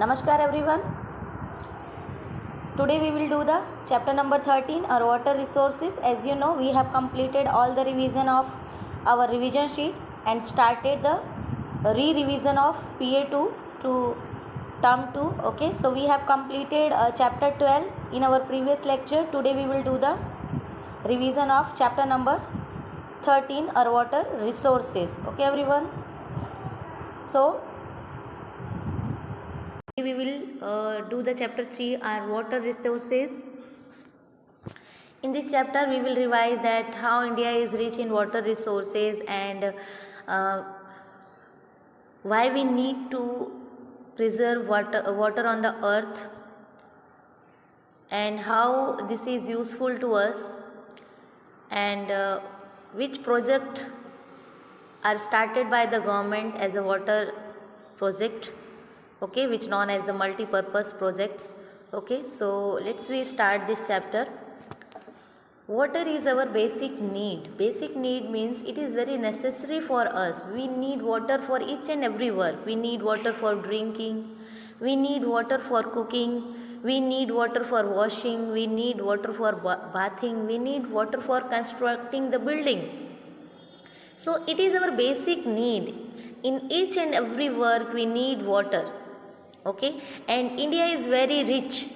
Namaskar everyone. Today we will do the chapter number 13, our water resources. As you know, we have completed all the revision of our revision sheet and started the re-revision of PA2 to term 2. Okay, so we have completed chapter 12 in our previous lecture. Today we will do the revision of chapter number 13, our water resources. Okay everyone. So we will do the chapter 3, our water resources. In this chapter we will revise that how India is rich in water resources and why we need to preserve water on the earth, and how this is useful to us, and which project are started by the government as a water project, okay, which known as the multi-purpose projects. Okay, so let's we start this chapter. Water is our basic need. Basic need means it is very necessary for us. We need water for each and every work. We need water for drinking, we need water for cooking, we need water for washing, we need water for bathing, we need water for constructing the building. So it is our basic need. In each and every work we need water. Okay, and India is very rich.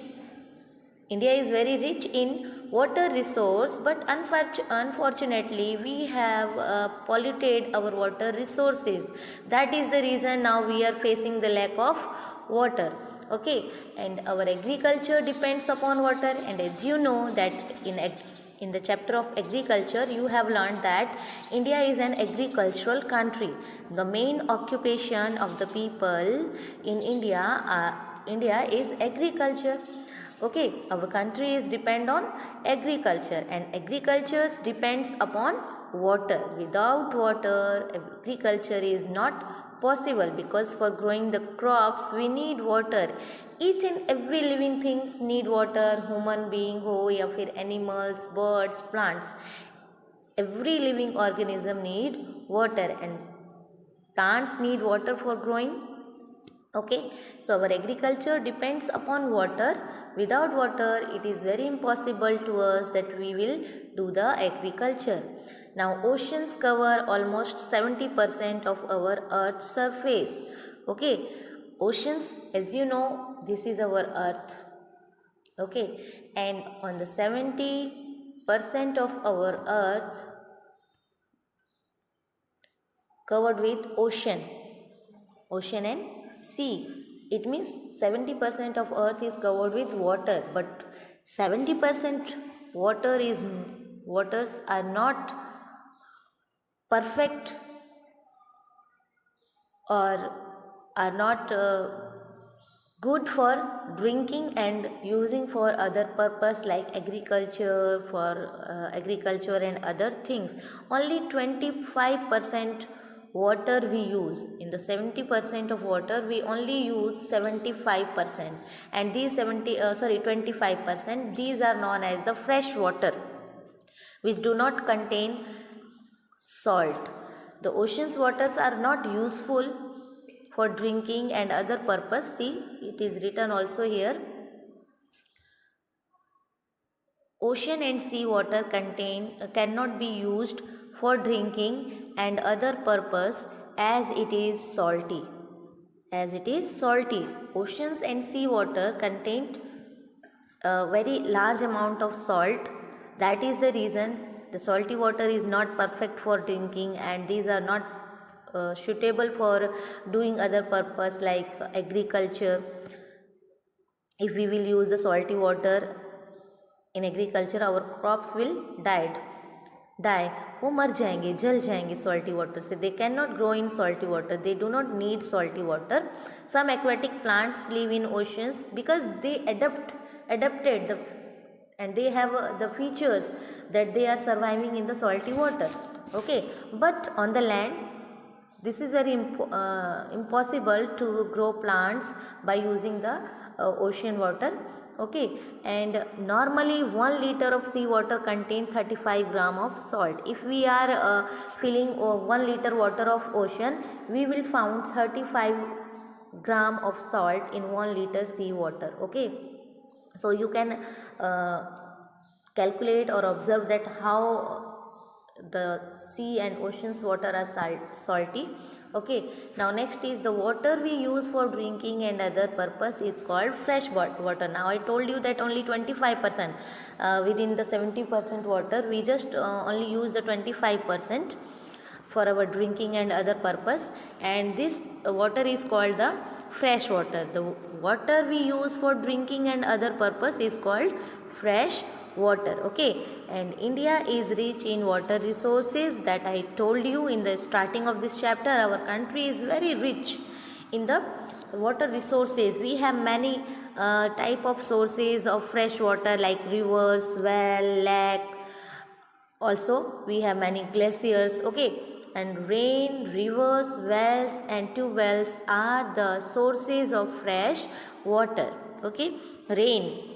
India is very rich in water resource, but unfortunately we have polluted our water resources. That is the reason now we are facing the lack of water. Okay, and our agriculture depends upon water, and as you know that in the chapter of agriculture you have learned that India is an agricultural country. The main occupation of the people in India is agriculture. Okay, our country is depend on agriculture, and agriculture depends upon water. Without water, agriculture is not possible, because for growing the crops we need water. Each and every living things need water. Human being ho ya fir animals, birds, plants, every living organism need water, and plants need water for growing. Okay, so our agriculture depends upon water. Without water it is very impossible to us that we will do the agriculture. Now oceans cover almost 70% of our earth's surface. Okay, oceans, as you know, this is our earth. Okay, and on the 70% of our earth covered with ocean and sea. It means 70% of earth is covered with water, but 70% waters are not perfect, or are not good for drinking and using for other purpose like agriculture, and other things. Only 25% water we use. In the 70% of water we only use 75%, and these 25%, these are known as the fresh water, which do not contain salt. The ocean's waters are not useful for drinking and other purpose. See, it is written also here. Ocean and sea water cannot be used for drinking and other purpose, as it is salty. Oceans and sea water contain a very large amount of salt. That is the reason the salty water is not perfect for drinking, and these are not suitable for doing other purpose like agriculture. If we will use the salty water in agriculture, our crops will die, वो मर जाएंगे, जल जाएंगे salty water से. They cannot grow in salty water. They do not need salty water. Some aquatic plants live in oceans because they adapted and they have the features that they are surviving in the salty water. Okay, but on the land this is very impossible to grow plants by using the ocean water. Okay, and normally 1 liter of sea water contains 35 gram of salt. If we are filling 1 liter water of ocean, we will found 35 gram of salt in 1 liter sea water. Okay, so you can calculate or observe that how the sea and oceans water are salty. Okay, now next is the water we use for drinking and other purpose is called fresh water. Now I told you that only 25% within the 70% water, we just only use the 25% for our drinking and other purpose, and this water is called the fresh water. The water we use for drinking and other purpose is called fresh water. Okay, and India is rich in water resources, that I told you in the starting of this chapter. Our country is very rich in the water resources. We have many type of sources of fresh water like rivers, well, lake. Also we have many glaciers. Okay, and rain, rivers, wells and tube wells are the sources of fresh water. Okay, rain,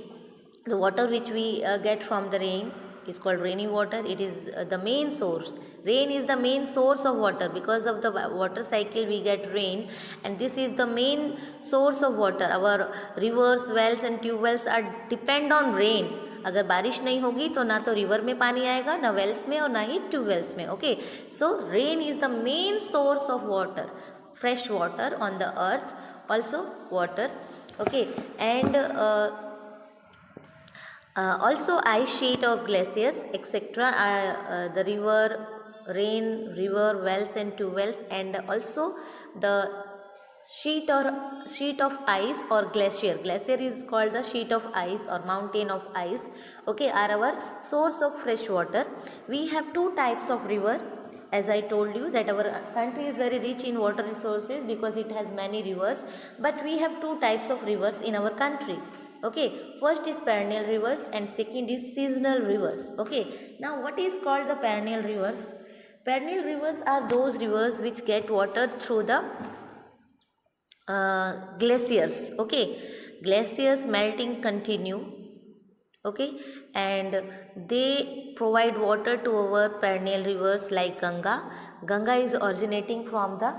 the water which we get from the rain is called rainy water. It is the main source. Rain is the main source of water. Because of the water cycle we get rain, and this is the main source of water. Our rivers, wells and tube wells are depend on rain. अगर बारिश नहीं होगी तो ना तो river में पानी आएगा, ना वेल्स में और ना ही ट्यूबवेल्स में. Okay, so rain is the main source of water, fresh water on the earth, also water. Okay, and also ice sheet of glaciers etc. The river, rain, river, wells and tube wells, and also the sheet of ice or glacier. Glacier is called the sheet of ice or mountain of ice. Okay, are our source of fresh water. We have two types of river. As I told you that our country is very rich in water resources because it has many rivers, but we have two types of rivers in our country. Okay, first is perennial rivers and second is seasonal rivers. Okay, now what is called the perennial rivers? Perennial rivers are those rivers which get water through the glaciers. Okay, glaciers melting continue. Okay, and they provide water to our perennial rivers like Ganga. Ganga is originating from the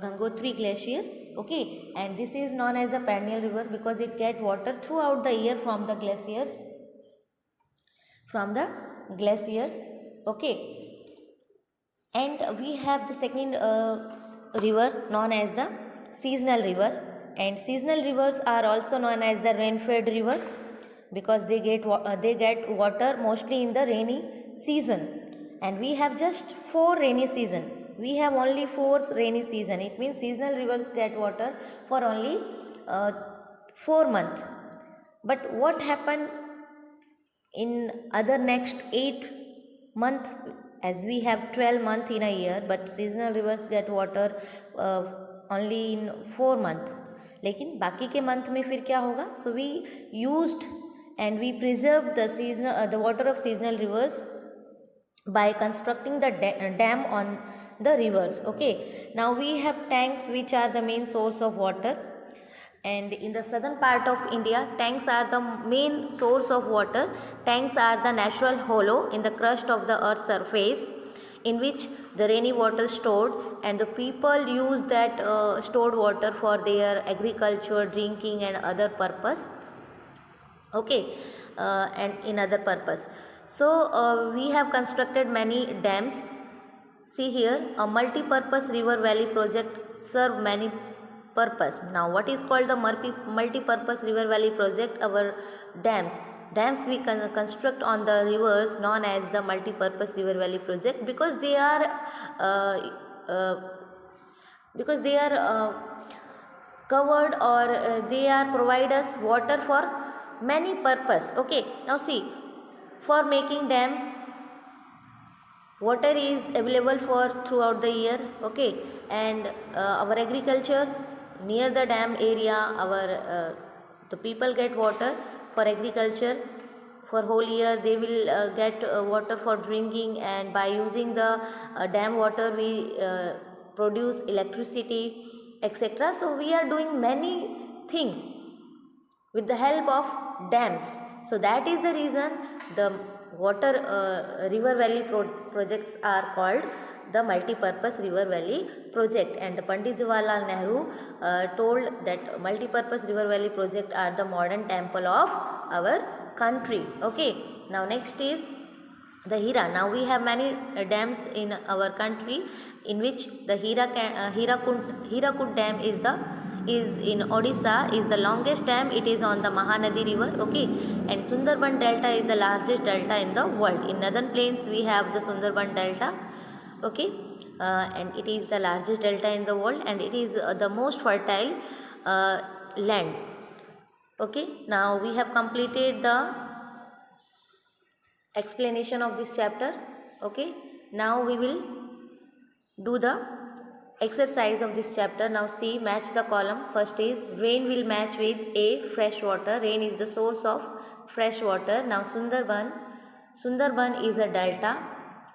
Gangotri glacier. Okay, and this is known as the perennial river because it get water throughout the year from the glaciers. Okay, and we have the second river known as the seasonal river, and seasonal rivers are also known as the rain-fed river because they get water mostly in the rainy season, and we have just 4 rainy season. We have only 4 rainy season. It means seasonal rivers get water for only 4 months. But what happened in other next 8 month, as we have 12 months in a year, but seasonal rivers get water only in 4 month. लेकिन बाकी के month में फिर क्या होगा? So we used and we preserved the water of seasonal rivers by constructing the dam on the rivers. Okay, now we have tanks which are the main source of water, and in the southern part of India tanks are the main source of water. Tanks are the natural hollow in the crust of the earth's surface in which the rainy water stored, and the people use that stored water for their agriculture, drinking and other purpose. Okay, and in other purpose. So we have constructed many dams. See here, a multi-purpose river valley project serve many purpose. Now what is called the multi-purpose river valley project? Our dams we construct on the rivers known as the multi-purpose river valley project because they are covered, or they are provide us water for many purpose. Okay, now see, for making dam, water is available for throughout the year. Okay, and our agriculture near the dam area, the people get water for agriculture for whole year. They will get water for drinking, and by using the dam water we produce electricity etc. So we are doing many things with the help of dams. So that is the reason the water river valley projects are called the multi-purpose river valley project. And Pandit Jawaharlal Nehru told that multi-purpose river valley project are the modern temple of our country. Okay, now next is the Hira. Now we have many dams in our country, in which the Hirakud dam is in Odisha, is the longest dam. It is on the Mahanadi river. Okay, and Sundarban Delta is the largest delta in the world. In northern plains we have the Sundarban Delta. Okay, and it is the largest delta in the world, and it is the most fertile land. Okay, now we have completed the explanation of this chapter. Okay, now we will do the exercise of this chapter. Now see, match the column. First is rain will match with A, fresh water. Rain is the source of fresh water. Now Sundarban is a delta.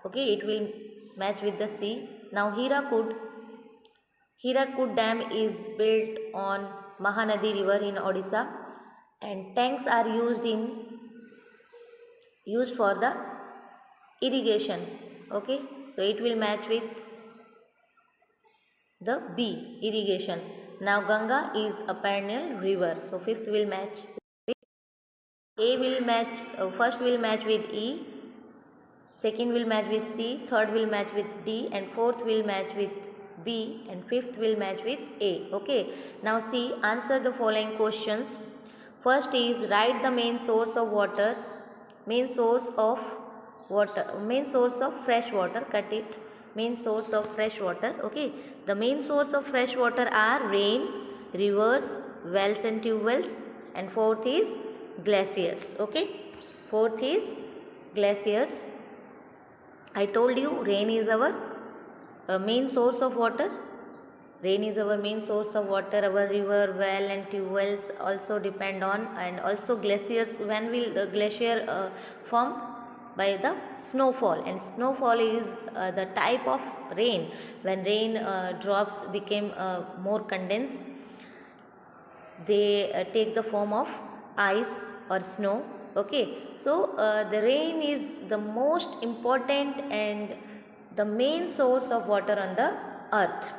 Okay, it will match with the C. Now Hirakud dam is built on Mahanadi river in Odisha, and tanks are used for the irrigation. Okay, so it will match with the B, irrigation. Now Ganga is a perennial river, so fifth will match with A, will match, first will match with E, second will match with C, third will match with D, and fourth will match with B, and fifth will match with A. Okay, now see, answer the following questions. First is write the main source of water, main source of fresh water. Cut it. Main source of fresh water. Okay, the main source of fresh water are rain, rivers, wells and tube wells, and fourth is glaciers. Okay, fourth is glaciers. I told you rain is our main source of water. Rain is our main source of water. Our river, well and tube wells also depend on, and also glaciers. When will the glacier form? By the snowfall, and snowfall is the type of rain. When rain drops became more condensed, they take the form of ice or snow. Okay, so the rain is the most important and the main source of water on the earth.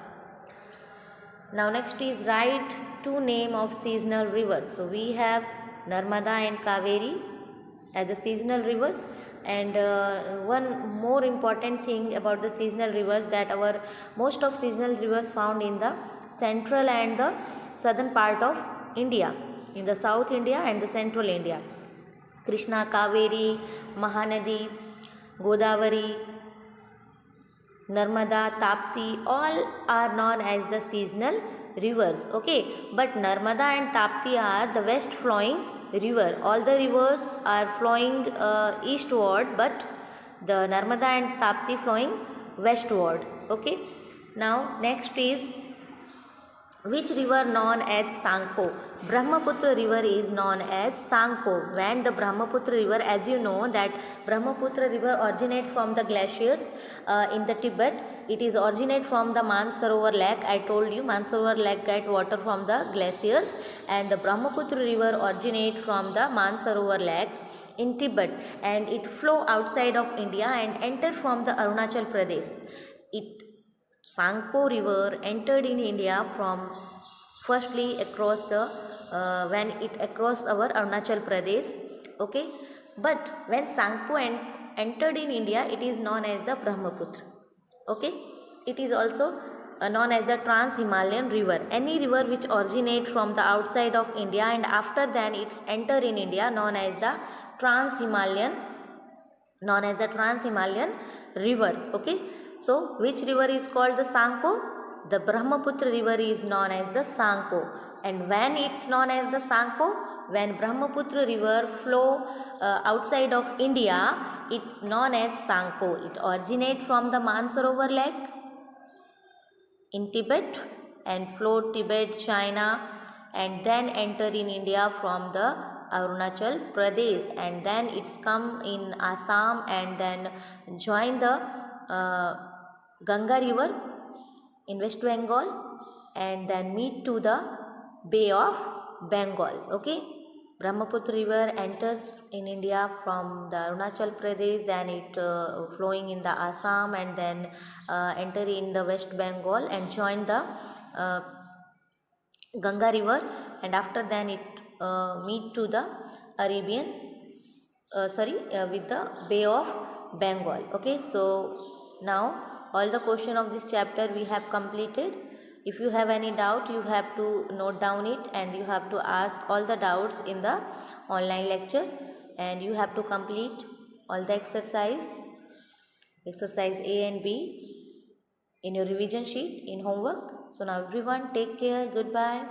Now next is write two names of seasonal rivers. So we have Narmada and Kaveri as a seasonal rivers. And one more important thing about the seasonal rivers, that our most of seasonal rivers found in the central and the southern part of India, in the South India and the central India. Krishna, Kaveri, Mahanadi, Godavari, Narmada, Tapti, all are known as the seasonal rivers. Okay, but Narmada and Tapti are the west flowing river. All the rivers are flowing eastward, but the Narmada and Tapti flowing westward. Okay, now next is which river known as Sangpo? Brahmaputra river is known as Sangpo. When the Brahmaputra river, as you know that Brahmaputra river originate from the glaciers in the Tibet. It is originate from the Mansarovar lake. I told you Mansarovar lake get water from the glaciers, and the Brahmaputra river originate from the Mansarovar lake in Tibet, and it flow outside of India and enter from the Arunachal Pradesh. Sangpo river entered in India from firstly across the when it across our Arunachal Pradesh. Okay, but when Sangpo entered in India, it is known as the Brahmaputra. Okay, it is also known as the Trans-Himalayan river. Any river which originate from the outside of India and after then it's enter in India, known as the Trans-Himalayan river. Okay, so which river is called the Sangpo? The Brahmaputra river is known as the Sangpo. And when it's known as the Sangpo, when Brahmaputra river flow outside of India, it's known as Sangpo. It originates from the Mansarovar lake in Tibet and flow Tibet, China, and then enter in India from the Arunachal Pradesh, and then it's come in Assam and then join the Ganga river in West Bengal and then meet to the Bay of Bengal. Okay, Brahmaputra river enters in India from the Arunachal Pradesh, then it flowing in the Assam, and then enter in the West Bengal and join the Ganga river, and after then it meet to the Arabian with the Bay of Bengal. Okay, so now all the question of this chapter we have completed. If you have any doubt, you have to note down it, and you have to ask all the doubts in the online lecture, and you have to complete all the exercise A and B in your revision sheet in homework. So now everyone, take care. Goodbye.